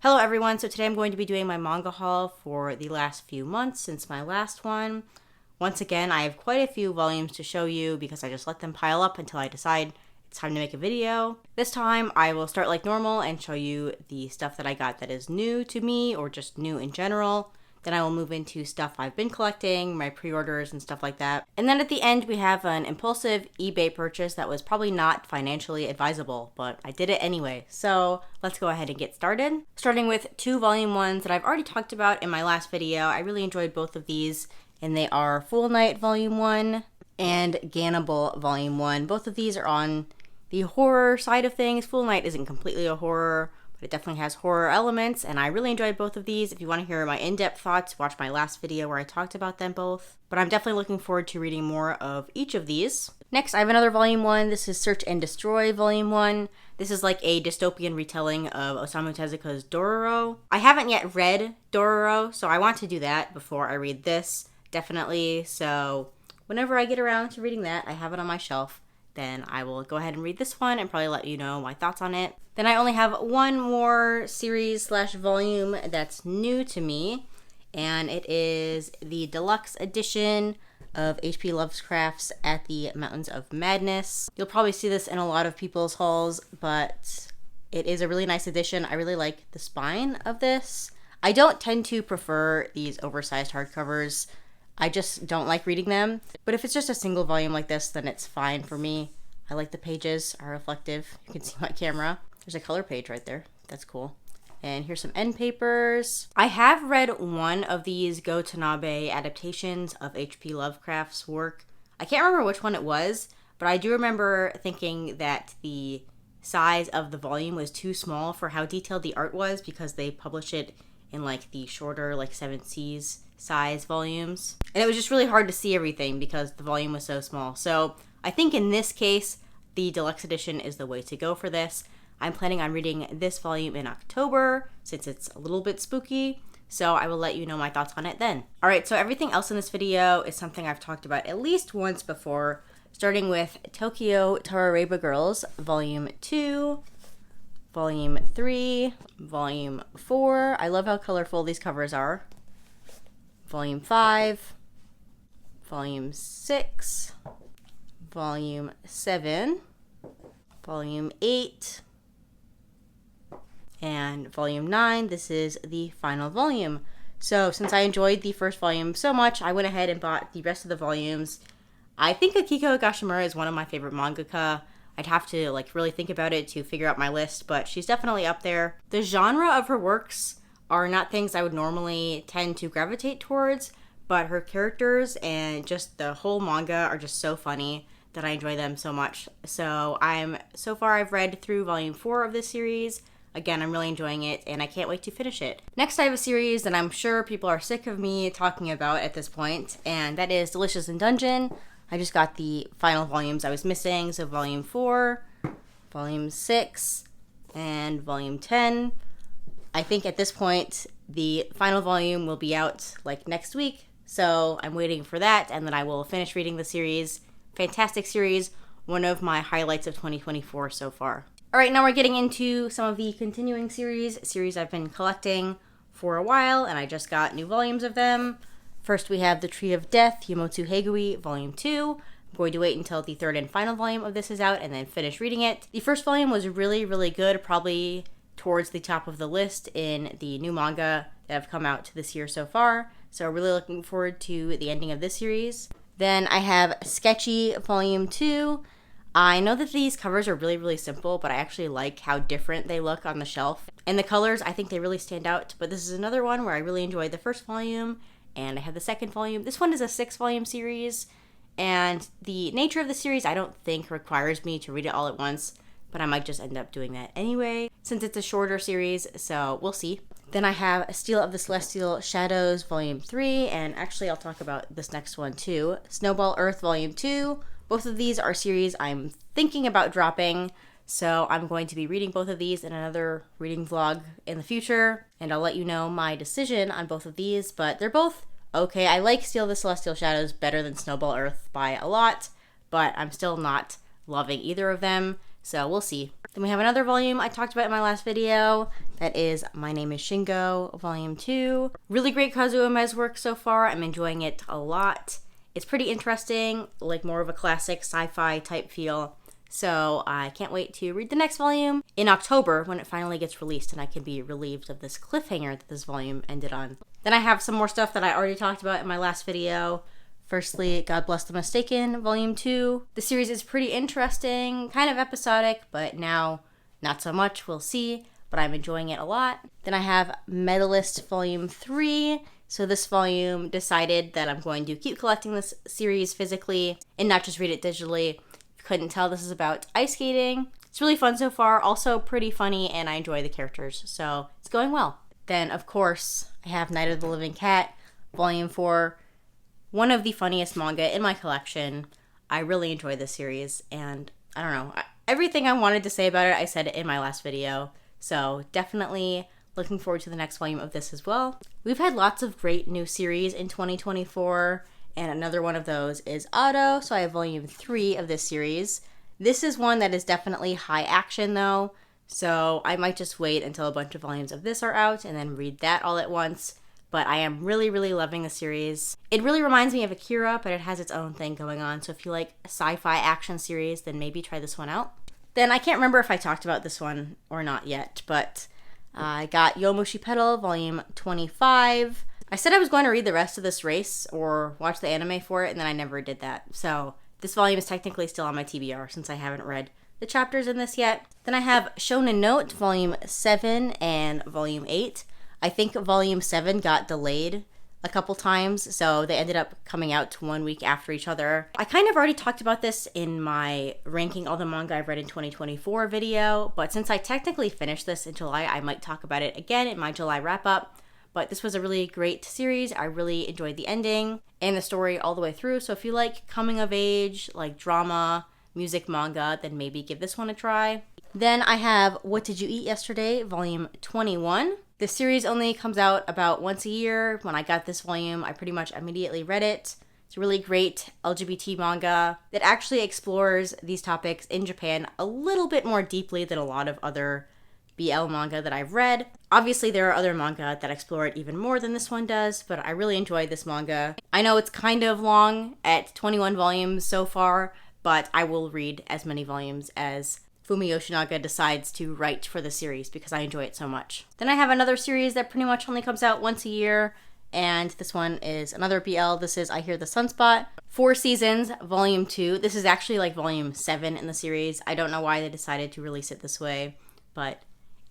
Hello everyone, so today I'm going to be doing my manga haul for the last few months since my last one. Once again, I have quite a few volumes to show you because I just let them pile up until I decide it's time to make a video. This time I will start like normal and show you the stuff that I got that is new to me or just new in general. Then I will move into stuff I've been collecting, my pre-orders and stuff like that. And then at the end we have an impulsive eBay purchase that was probably not financially advisable, but I did it anyway. So let's go ahead and get started. Starting with two volume ones that I've already talked about in my last video. I really enjoyed both of these, and they are Full Night Volume 1 and Gannibal Volume 1. Both of these are on the horror side of things. Full Night isn't completely a horror, but it definitely has horror elements, and I really enjoyed both of these. If you want to hear my in-depth thoughts, watch my last video where I talked about them both. But I'm definitely looking forward to reading more of each of these. Next, I have another Volume 1. This is Search and Destroy Volume 1. This is like a dystopian retelling of Osamu Tezuka's Dororo. I haven't yet read Dororo, so I want to do that before I read this, definitely. So whenever I get around to reading that, I have it on my shelf. Then I will go ahead and read this one and probably let you know my thoughts on it. Then I only have one more series/volume that's new to me, and it is the deluxe edition of H.P. Lovecraft's At the Mountains of Madness. You'll probably see this in a lot of people's hauls, but it is a really nice edition. I really like the spine of this. I don't tend to prefer these oversized hardcovers. I just don't like reading them. But if it's just a single volume like this, then it's fine for me. I like the pages are reflective. You can see my camera. There's a color page right there. That's cool. And here's some end papers. I have read one of these Go Tanabe adaptations of H.P. Lovecraft's work. I can't remember which one it was, but I do remember thinking that the size of the volume was too small for how detailed the art was because they publish it in like the shorter, like 7 Cs size volumes. And it was just really hard to see everything because the volume was so small. So I think in this case, the deluxe edition is the way to go for this. I'm planning on reading this volume in October since it's a little bit spooky. So I will let you know my thoughts on it then. Alright, so everything else in this video is something I've talked about at least once before, starting with Tokyo Tarareba Girls, Volume 2, Volume 3, Volume 4. I love how colorful these covers are. Volume 5, Volume 6, Volume 7, Volume 8, and Volume 9. This is the final volume. So since I enjoyed the first volume so much, I went ahead and bought the rest of the volumes. I think Akiko Gashimura is one of my favorite mangaka. I'd have to like really think about it to figure out my list, but she's definitely up there. The genre of her works are not things I would normally tend to gravitate towards, but her characters and just the whole manga are just so funny that I enjoy them so much. So far I've read through Volume 4 of this series. Again, I'm really enjoying it, and I can't wait to finish it. Next, I have a series that I'm sure people are sick of me talking about at this point, and that is Delicious in Dungeon. I just got the final volumes I was missing, so Volume 4, Volume 6, and Volume 10. I think at this point, the final volume will be out like next week, so I'm waiting for that, and then I will finish reading the series. Fantastic series, one of my highlights of 2024 so far. Alright, now we're getting into some of the continuing series I've been collecting for a while, and I just got new volumes of them. First, we have The Tree of Death, Yomotsu Heigui, Volume 2. I'm going to wait until the third and final volume of this is out and then finish reading it. The first volume was really, really good, probably towards the top of the list in the new manga that have come out this year so far. So really looking forward to the ending of this series. Then I have Sketchy Volume 2. I know that these covers are really, really simple, but I actually like how different they look on the shelf. And the colors, I think they really stand out. But this is another one where I really enjoyed the first volume, and I have the second volume. This one is a 6-volume series, and the nature of the series I don't think requires me to read it all at once, but I might just end up doing that anyway, since it's a shorter series, so we'll see. Then I have Steel of the Celestial Shadows, Volume 3, and actually I'll talk about this next one too. Snowball Earth, Volume 2. Both of these are series I'm thinking about dropping, so I'm going to be reading both of these in another reading vlog in the future, and I'll let you know my decision on both of these, but they're both okay. I like Steel of the Celestial Shadows better than Snowball Earth by a lot, but I'm still not loving either of them, So we'll see. Then we have another volume I talked about in my last video. That is My Name is Shingo, Volume 2. Really great Kazuo Ume's work so far. I'm enjoying it a lot. It's pretty interesting, like more of a classic sci-fi type feel. So I can't wait to read the next volume in October when it finally gets released and I can be relieved of this cliffhanger that this volume ended on. Then I have some more stuff that I already talked about in my last video. Firstly, God Bless the Mistaken, Volume 2. The series is pretty interesting, kind of episodic, but now not so much, we'll see, but I'm enjoying it a lot. Then I have Medalist Volume 3. So this volume decided that I'm going to keep collecting this series physically and not just read it digitally. Couldn't tell, this is about ice skating. It's really fun so far, also pretty funny, and I enjoy the characters, so it's going well. Then, of course, I have Night of the Living Cat, Volume 4, one of the funniest manga in my collection. I really enjoy this series, and I don't know, everything I wanted to say about it, I said it in my last video, so definitely looking forward to the next volume of this as well. We've had lots of great new series in 2024, and another one of those is Auto, so I have Volume 3 of this series. This is one that is definitely high action though, so I might just wait until a bunch of volumes of this are out and then read that all at once. But I am really, really loving the series. It really reminds me of Akira, but it has its own thing going on, so if you like a sci-fi action series, then maybe try this one out. Then I can't remember if I talked about this one or not yet, but I got Yomushi Pedal, Volume 25. I said I was going to read the rest of this race or watch the anime for it, and then I never did that. So this volume is technically still on my TBR since I haven't read the chapters in this yet. Then I have Shonen Note, Volume 7 and Volume 8. I think Volume 7 got delayed a couple times, so they ended up coming out 1 week after each other. I kind of already talked about this in my ranking all the manga I've read in 2024 video, but since I technically finished this in July, I might talk about it again in my July wrap-up. But this was a really great series. I really enjoyed the ending and the story all the way through. So if you like coming of age, like drama, music manga, then maybe give this one a try. Then I have What Did You Eat Yesterday, Volume 21. This series only comes out about once a year. When I got this volume, I pretty much immediately read it. It's a really great LGBT manga that actually explores these topics in Japan a little bit more deeply than a lot of other BL manga that I've read. Obviously, there are other manga that explore it even more than this one does, but I really enjoyed this manga. I know it's kind of long at 21 volumes so far, but I will read as many volumes as Fumi Yoshinaga decides to write for the series because I enjoy it so much. Then I have another series that pretty much only comes out once a year, and this one is another BL. This is I Hear the Sunspot. 4 Seasons, Volume 2. This is actually like Volume 7 in the series. I don't know why they decided to release it this way, but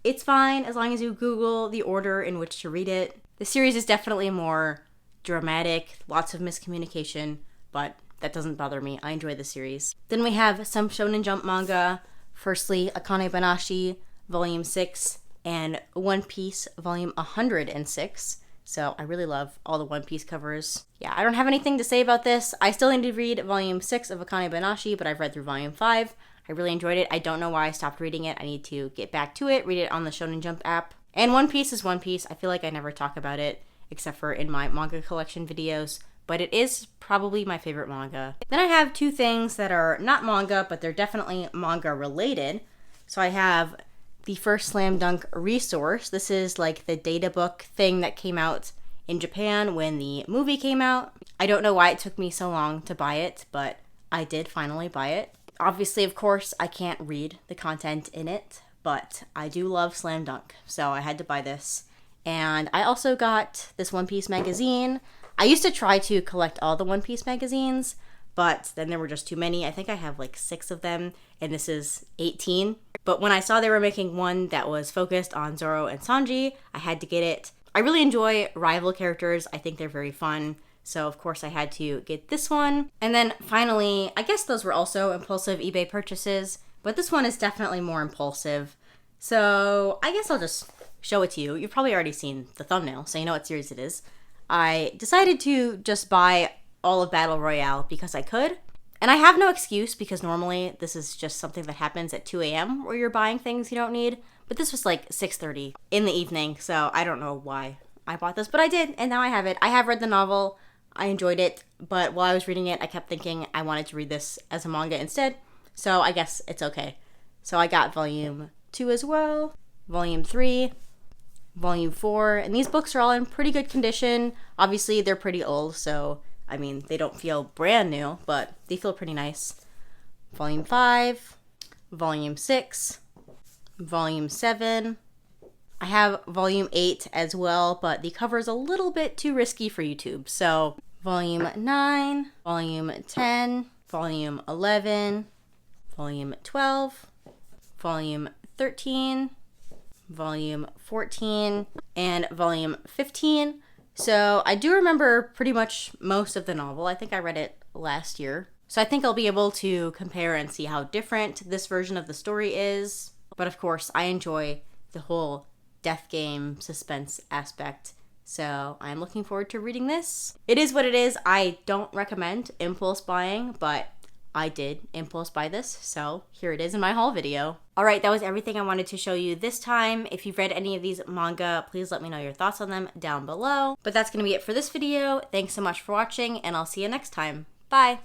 it's fine as long as you Google the order in which to read it. The series is definitely more dramatic, lots of miscommunication, but that doesn't bother me. I enjoy the series. Then we have some Shonen Jump manga. Firstly, Akane Banashi, Volume 6, and One Piece, Volume 106. So I really love all the One Piece covers. Yeah, I don't have anything to say about this. I still need to read Volume 6 of Akane Banashi, but I've read through Volume 5. I really enjoyed it. I don't know why I stopped reading it. I need to get back to it, read it on the Shonen Jump app. And One Piece is One Piece. I feel like I never talk about it, except for in my manga collection videos, but it is probably my favorite manga. Then I have 2 things that are not manga, but they're definitely manga related. So I have the first Slam Dunk resource. This is like the data book thing that came out in Japan when the movie came out. I don't know why it took me so long to buy it, but I did finally buy it. Obviously, of course, I can't read the content in it, but I do love Slam Dunk, so I had to buy this. And I also got this One Piece magazine. I used to try to collect all the One Piece magazines, but then there were just too many. I think I have like 6 of them, and this is 18. But when I saw they were making one that was focused on Zoro and Sanji, I had to get it. I really enjoy rival characters. I think they're very fun. So, of course, I had to get this one. And then, finally, I guess those were also impulsive eBay purchases, but this one is definitely more impulsive. So, I guess I'll just show it to you. You've probably already seen the thumbnail, so you know what series it is. I decided to just buy all of Battle Royale because I could. And I have no excuse because normally this is just something that happens at 2 a.m. where you're buying things you don't need. But this was like 6:30 in the evening, so I don't know why I bought this, but I did, and now I have it. I have read the novel. I enjoyed it, but while I was reading it, I kept thinking I wanted to read this as a manga instead, so I guess it's okay. So I got volume 2 as well, volume 3, volume 4, and these books are all in pretty good condition. Obviously, they're pretty old, so I mean, they don't feel brand new, but they feel pretty nice. Volume 5, volume 6, volume 7. I have volume 8 as well, but the cover is a little bit too risky for YouTube. So volume 9, volume 10, volume 11, volume 12, volume 13, volume 14, and volume 15. So I do remember pretty much most of the novel. I think I read it last year. So I think I'll be able to compare and see how different this version of the story is. But of course, I enjoy the whole death game suspense aspect. So I'm looking forward to reading this. It is what it is. I don't recommend impulse buying, but I did impulse buy this, so here it is in my haul video. Alright, that was everything I wanted to show you this time. If you've read any of these manga, please let me know your thoughts on them down below. But that's going to be it for this video. Thanks so much for watching, and I'll see you next time. Bye!